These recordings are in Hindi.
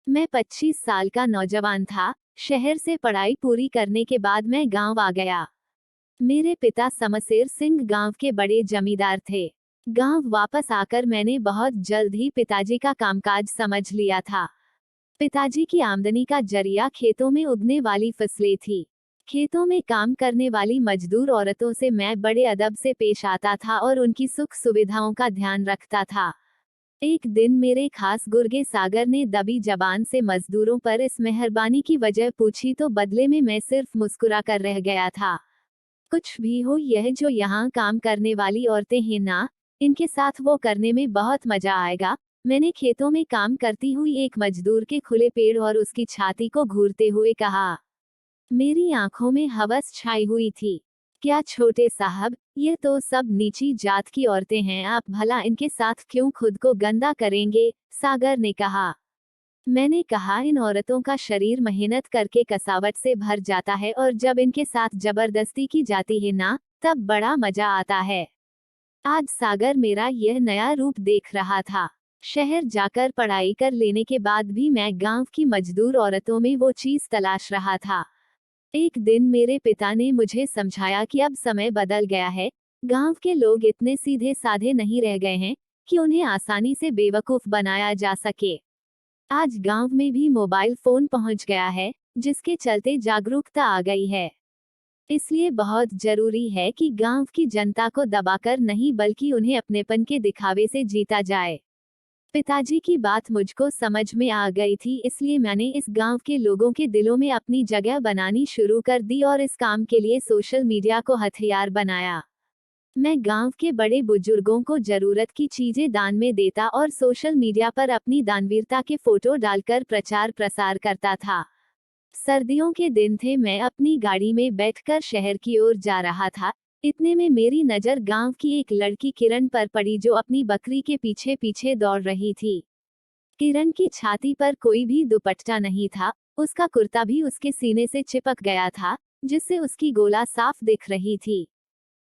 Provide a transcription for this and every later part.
मैं 25 साल का नौजवान था। शहर से पढ़ाई पूरी करने के बाद मैं गांव आ गया। मेरे पिता समशेर सिंह गांव के बड़े जमींदार थे। गांव वापस आकर मैंने बहुत जल्द ही पिताजी का कामकाज समझ लिया था। पिताजी की आमदनी का जरिया खेतों में उगने वाली फसलें थी। खेतों में काम करने वाली मजदूर औरतों से मैं बड़े अदब से पेश आता था और उनकी सुख सुविधाओं का ध्यान रखता था। एक दिन मेरे खास गुर्गे सागर ने दबी जबान से मजदूरों पर इस मेहरबानी की वजह पूछी तो बदले में मैं सिर्फ मुस्कुरा कर रह गया था। कुछ भी हो, यह जो यहाँ काम करने वाली औरतें हैं ना, इनके साथ वो करने में बहुत मजा आएगा। मैंने खेतों में काम करती हुई एक मजदूर के खुले पेड़ और उसकी छाती को घूरते हुए कहा। मेरी आंखों में हवस छाई हुई थी। क्या छोटे साहब, ये तो सब नीची जात की औरतें हैं, आप भला इनके साथ क्यों खुद को गंदा करेंगे? सागर ने कहा। मैंने कहा, इन औरतों का शरीर मेहनत करके कसावट से भर जाता है और जब इनके साथ जबरदस्ती की जाती है ना, तब बड़ा मजा आता है। आज सागर मेरा यह नया रूप देख रहा था। शहर जाकर पढ़ाई कर लेने के बाद भी मैं गांव की मजदूर औरतों में वो चीज तलाश रहा था। एक दिन मेरे पिता ने मुझे समझाया कि अब समय बदल गया है। गांव के लोग इतने सीधे साधे नहीं रह गए हैं कि उन्हें आसानी से बेवकूफ बनाया जा सके। आज गांव में भी मोबाइल फोन पहुंच गया है, जिसके चलते जागरूकता आ गई है। इसलिए बहुत जरूरी है कि गांव की जनता को दबाकर नहीं बल्कि उन्हें अपनेपन के दिखावे से जीता जाए। पिताजी की बात मुझको समझ में आ गई थी, इसलिए मैंने इस गांव के लोगों के दिलों में अपनी जगह बनानी शुरू कर दी और इस काम के लिए सोशल मीडिया को हथियार बनाया। मैं गांव के बड़े बुजुर्गों को जरूरत की चीजें दान में देता और सोशल मीडिया पर अपनी दानवीरता के फोटो डालकर प्रचार प्रसार करता था। सर्दियों के दिन थे, मैं अपनी गाड़ी में बैठकर शहर की ओर जा रहा था। इतने में मेरी नजर गांव की एक लड़की किरण पर पड़ी जो अपनी बकरी के पीछे पीछे दौड़ रही थी। किरण की छाती पर कोई भी दुपट्टा नहीं था, उसका कुर्ता भी उसके सीने से चिपक गया था, जिससे उसकी गोला साफ दिख रही थी।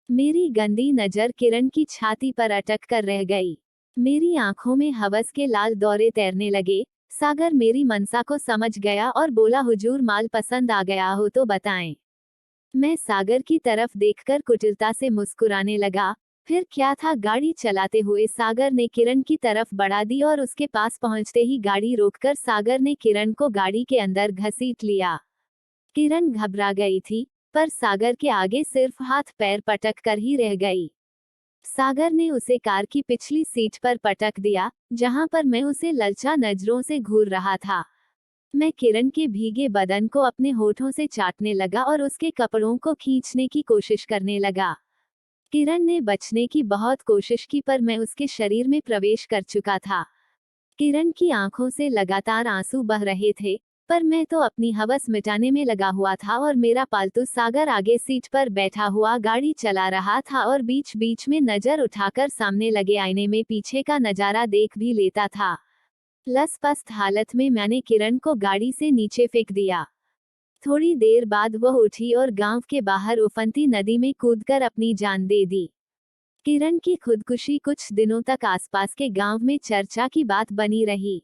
मेरी गंदी नजर किरण की छाती पर अटक कर रह गई। मेरी आंखों में हवस के लाल दौरे तैरने लगे। सागर मेरी मनसा को समझ गया और बोला, हुजूर माल पसंद आ गया हो तो बताएं। मैं सागर की तरफ देखकर कुटिलता से मुस्कुराने लगा। फिर क्या था, गाड़ी चलाते हुए सागर ने किरण की तरफ बढ़ा दी और उसके पास पहुंचते ही गाड़ी रोककर सागर ने किरण को गाड़ी के अंदर घसीट लिया। किरण घबरा गई थी, पर सागर के आगे सिर्फ हाथ पैर पटक कर ही रह गई। सागर ने उसे कार की पिछली सीट पर पटक दिया, जहां पर मैं उसे ललचा नजरों से घूर रहा था। मैं किरण के भीगे बदन को अपने होठों से चाटने लगा और उसके कपड़ों को खींचने की कोशिश करने लगा। किरण ने बचने की बहुत कोशिश की, पर मैं उसके शरीर में प्रवेश कर चुका था। किरण की आंखों से लगातार आंसू बह रहे थे, पर मैं तो अपनी हवस मिटाने में लगा हुआ था और मेरा पालतू सागर आगे सीट पर बैठा हुआ गाड़ी चला रहा था और बीच बीच में नजर उठाकर सामने लगे आईने में पीछे का नजारा देख भी लेता था। लसपस्त हालत में मैंने किरण को गाड़ी से नीचे फेंक दिया। थोड़ी देर बाद वह उठी और गांव के बाहर उफनती नदी में कूदकर अपनी जान दे दी। किरण की खुदकुशी कुछ दिनों तक आसपास के गांव में चर्चा की बात बनी रही।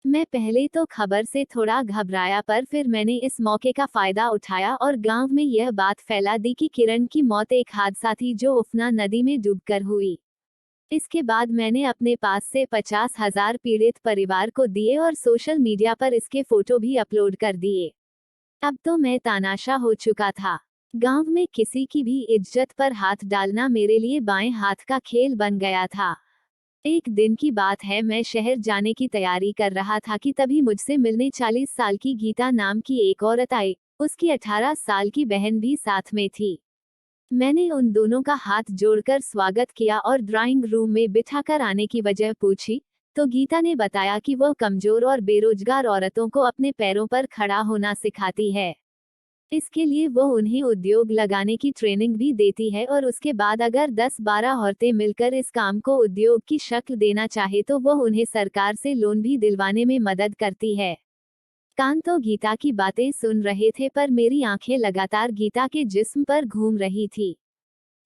मैं पहले तो खबर से थोड़ा घबराया, पर फिर मैंने इस मौके का फायदा उठाया और गांव में यह बात फैला दी कि किरण की मौत एक हादसा थी जो उफना नदी में डूबकर हुई। इसके बाद मैंने अपने पास से 50,000 पीड़ित परिवार को दिए और सोशल मीडिया पर इसके फोटो भी अपलोड कर दिए। अब तो मैं तानाशाह हो चुका था। गांव में किसी की भी इज्जत पर हाथ डालना मेरे लिए बाएं हाथ का खेल बन गया था। एक दिन की बात है, मैं शहर जाने की तैयारी कर रहा था कि तभी मुझसे मिलने 40 साल की गीता नाम की एक औरत आई। उसकी 18 साल की बहन भी साथ में थी। मैंने उन दोनों का हाथ जोड़कर स्वागत किया और ड्राइंग रूम में बिठाकर आने की वजह पूछी, तो गीता ने बताया कि वह कमजोर और बेरोजगार औरतों को अपने पैरों पर खड़ा होना सिखाती है। इसके लिए वो उन्हें उद्योग लगाने की ट्रेनिंग भी देती है और उसके बाद अगर 10-12 औरतें मिलकर इस काम को उद्योग की शक्ल देना चाहे तो वह उन्हें सरकार से लोन भी दिलवाने में मदद करती है। कान तो गीता की बातें सुन रहे थे, पर मेरी आंखें लगातार गीता के जिस्म पर घूम रही थी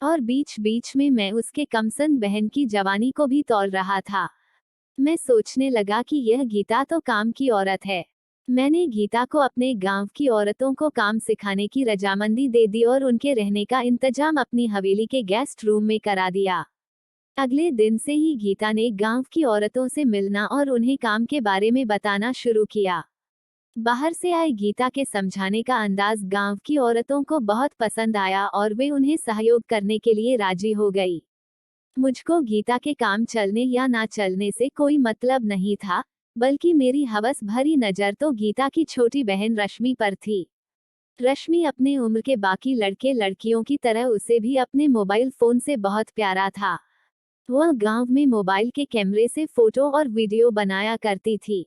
और बीच बीच में मैं उसके कमसन बहन की जवानी को भी तौल रहा था। मैं सोचने लगा कि यह गीता तो काम की औरत है। मैंने गीता को अपने गांव की औरतों को काम सिखाने की रजामंदी दे दी और उनके रहने का इंतजाम अपनी हवेली के गेस्ट रूम में करा दिया। अगले दिन से ही गीता ने गांव की औरतों से मिलना और उन्हें काम के बारे में बताना शुरू किया। बाहर से आई गीता के समझाने का अंदाज गांव की औरतों को बहुत पसंद आया और वे उन्हें सहयोग करने के लिए राजी हो गई। मुझको गीता के काम चलने या ना चलने से कोई मतलब नहीं था, बल्कि मेरी हवस भरी नजर तो गीता की छोटी बहन रश्मि पर थी। रश्मि अपने उम्र के बाकी लड़के लड़कियों की तरह उसे भी अपने मोबाइल फोन से बहुत प्यारा था। वह गांव में मोबाइल के कैमरे से फोटो और वीडियो बनाया करती थी।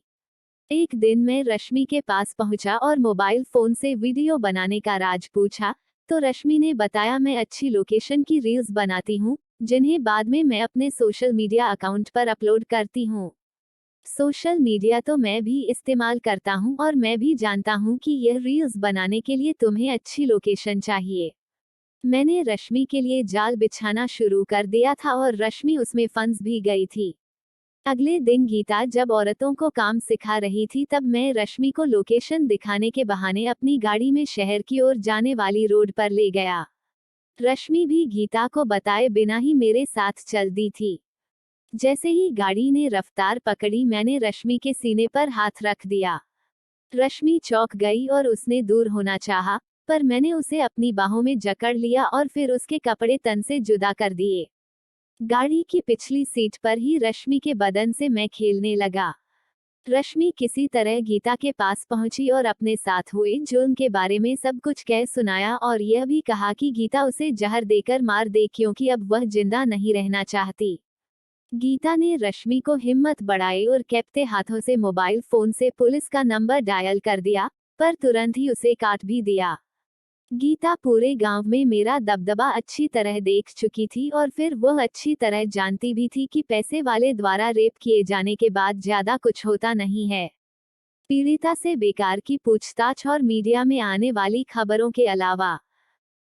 एक दिन मैं रश्मि के पास पहुंचा और मोबाइल फोन से वीडियो बनाने का राज पूछा, तो रश्मि ने बताया, मैं अच्छी लोकेशन की रील्स बनाती हूँ, जिन्हें बाद में मैं अपने सोशल मीडिया अकाउंट पर अपलोड करती हूँ। सोशल मीडिया तो मैं भी इस्तेमाल करता हूँ और मैं भी जानता हूँ कि यह रील्स बनाने के लिए तुम्हें अच्छी लोकेशन चाहिए। मैंने रश्मि के लिए जाल बिछाना शुरू कर दिया था और रश्मि उसमें फंस भी गई थी। अगले दिन गीता जब औरतों को काम सिखा रही थी तब मैं रश्मि को लोकेशन दिखाने के बहाने अपनी गाड़ी में शहर की ओर जाने वाली रोड पर ले गया। रश्मि भी गीता को बताए बिना ही मेरे साथ चल दी थी। जैसे ही गाड़ी ने रफ्तार पकड़ी मैंने रश्मि के सीने पर हाथ रख दिया। रश्मि चौंक गई और उसने दूर होना चाहा, पर मैंने उसे अपनी बाहों में जकड़ लिया और फिर उसके कपड़े तन से जुदा कर दिए। गाड़ी की पिछली सीट पर ही रश्मि के बदन से मैं खेलने लगा। रश्मि किसी तरह गीता के पास पहुंची और अपने साथ हुए जुल्म के बारे में सब कुछ कह सुनाया और यह भी कहा कि गीता उसे जहर देकर मार दे क्योंकि अब वह जिंदा नहीं रहना चाहती। गीता ने रश्मि को हिम्मत बढ़ाई और कांपते हाथों से मोबाइल फोन से पुलिस का नंबर डायल कर दिया, पर तुरंत ही उसे काट भी दिया। गीता पूरे गांव में मेरा दबदबा अच्छी तरह देख चुकी थी और फिर वह अच्छी तरह जानती भी थी कि पैसे वाले द्वारा रेप किए जाने के बाद ज्यादा कुछ होता नहीं है। पीड़िता से बेकार की पूछताछ और मीडिया में आने वाली खबरों के अलावा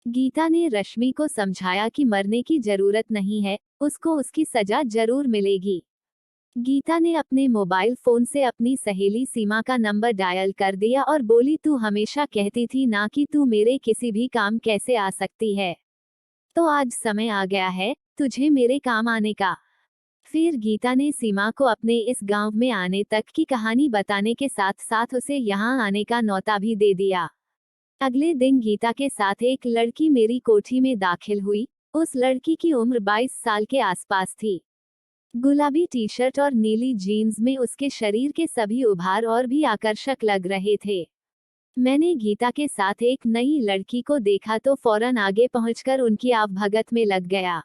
गीता ने रश्मि को समझाया कि मरने की जरूरत नहीं है, उसको उसकी सजा जरूर मिलेगी। गीता ने अपने मोबाइल फोन से अपनी सहेली सीमा का नंबर डायल कर दिया और बोली, तू हमेशा कहती थी ना कि तू मेरे किसी भी काम कैसे आ सकती है, तो आज समय आ गया है तुझे मेरे काम आने का। फिर गीता ने सीमा को अपने इस गांव में आने तक की कहानी बताने के साथ साथ उसे यहाँ आने का न्योता भी दे दिया। अगले दिन गीता के साथ एक लड़की मेरी कोठी में दाखिल हुई। उस लड़की की उम्र 22 साल के आसपास थी। गुलाबी टी शर्ट और नीली जीन्स में उसके शरीर के सभी उभार और भी आकर्षक लग रहे थे। मैंने गीता के साथ एक नई लड़की को देखा तो फौरन आगे पहुंचकर उनकी आवभगत में लग गया।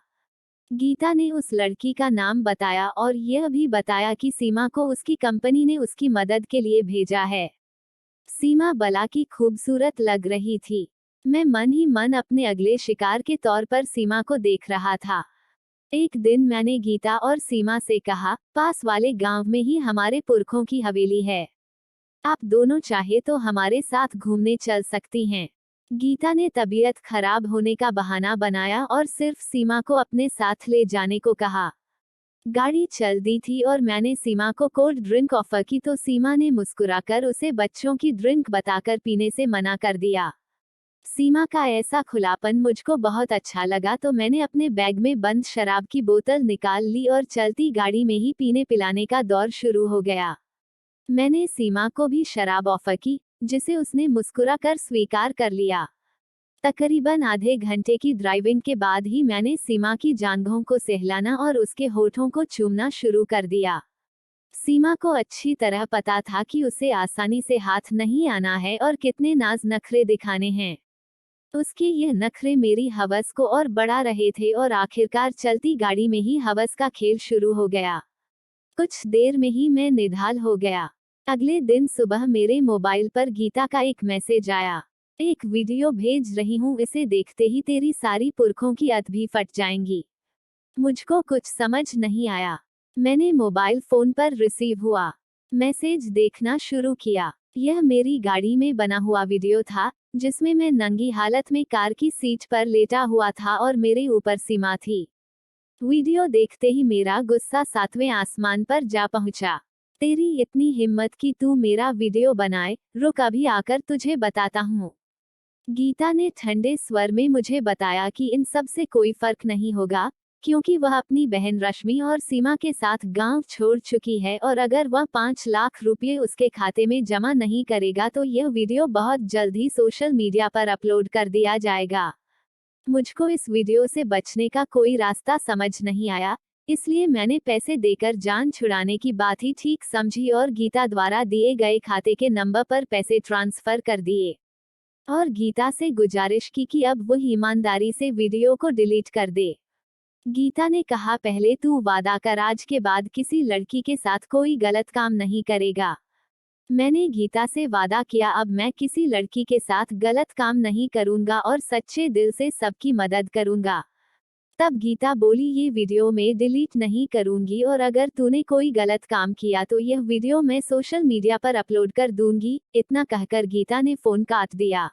गीता ने उस लड़की का नाम बताया और यह भी बताया कि सीमा को उसकी कंपनी ने उसकी मदद के लिए भेजा है। सीमा बला की खूबसूरत लग रही थी। मैं मन ही मन अपने अगले शिकार के तौर पर सीमा को देख रहा था। एक दिन मैंने गीता और सीमा से कहा, पास वाले गांव में ही हमारे पुरखों की हवेली है, आप दोनों चाहे तो हमारे साथ घूमने चल सकती हैं। गीता ने तबीयत खराब होने का बहाना बनाया और सिर्फ सीमा को अपने साथ ले जाने को कहा। गाड़ी चल दी थी और मैंने सीमा को कोल्ड ड्रिंक ऑफर की तो सीमा ने मुस्कुराकर उसे बच्चों की ड्रिंक बताकर पीने से मना कर दिया। सीमा का ऐसा खुलापन मुझको बहुत अच्छा लगा तो मैंने अपने बैग में बंद शराब की बोतल निकाल ली और चलती गाड़ी में ही पीने पिलाने का दौर शुरू हो गया। मैंने सीमा को भी शराब ऑफर की, जिसे उसने मुस्कुराकर स्वीकार कर लिया। तकरीबन आधे घंटे की ड्राइविंग के बाद ही मैंने सीमा की जांघों को सहलाना और उसके होठों को चूमना शुरू कर दिया। सीमा को अच्छी तरह पता था कि उसे आसानी से हाथ नहीं आना है और कितने नाज नखरे दिखाने हैं। उसके ये नखरे मेरी हवस को और बढ़ा रहे थे और आखिरकार चलती गाड़ी में ही हवस का खेल शुरू हो गया। कुछ देर में ही मैं निढाल हो गया। अगले दिन सुबह मेरे मोबाइल पर गीता का एक मैसेज आया, एक वीडियो भेज रही हूँ, इसे देखते ही तेरी सारी पुरखों की अत भी फट जाएंगी। मुझको कुछ समझ नहीं आया। मैंने मोबाइल फोन पर रिसीव हुआ मैसेज देखना शुरू किया। यह मेरी गाड़ी में बना हुआ वीडियो था, जिसमें मैं नंगी हालत में कार की सीट पर लेटा हुआ था और मेरे ऊपर सीमा थी। वीडियो देखते ही मेरा गुस्सा 7वें आसमान पर जा पहुंचा। तेरी इतनी हिम्मत कि तू मेरा वीडियो बनाए, रुक अभी आकर तुझे बताता हूँ। गीता ने ठंडे स्वर में मुझे बताया कि इन सब से कोई फर्क नहीं होगा, क्योंकि वह अपनी बहन रश्मि और सीमा के साथ गांव छोड़ चुकी है और अगर वह 5 लाख रुपये उसके खाते में जमा नहीं करेगा तो यह वीडियो बहुत जल्द ही सोशल मीडिया पर अपलोड कर दिया जाएगा। मुझको इस वीडियो से बचने का कोई रास्ता समझ नहीं आया, इसलिए मैंने पैसे देकर जान छुड़ाने की बात ही ठीक समझी और गीता द्वारा दिए गए खाते के नंबर पर पैसे ट्रांसफर कर दिए और गीता से गुजारिश की कि अब वो ईमानदारी से वीडियो को डिलीट कर दे। गीता ने कहा, पहले तू वादा कर आज के बाद किसी लड़की के साथ कोई गलत काम नहीं करेगा। मैंने गीता से वादा किया अब मैं किसी लड़की के साथ गलत काम नहीं करूंगा और सच्चे दिल से सबकी मदद करूंगा। तब गीता बोली, ये वीडियो मैं डिलीट नहीं करूंगी और अगर तूने कोई गलत काम किया तो यह वीडियो मैं सोशल मीडिया पर अपलोड कर दूंगी। इतना कहकर गीता ने फोन काट दिया।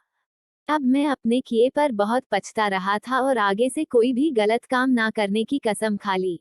अब मैं अपने किए पर बहुत पछता रहा था और आगे से कोई भी गलत काम ना करने की कसम खा ली।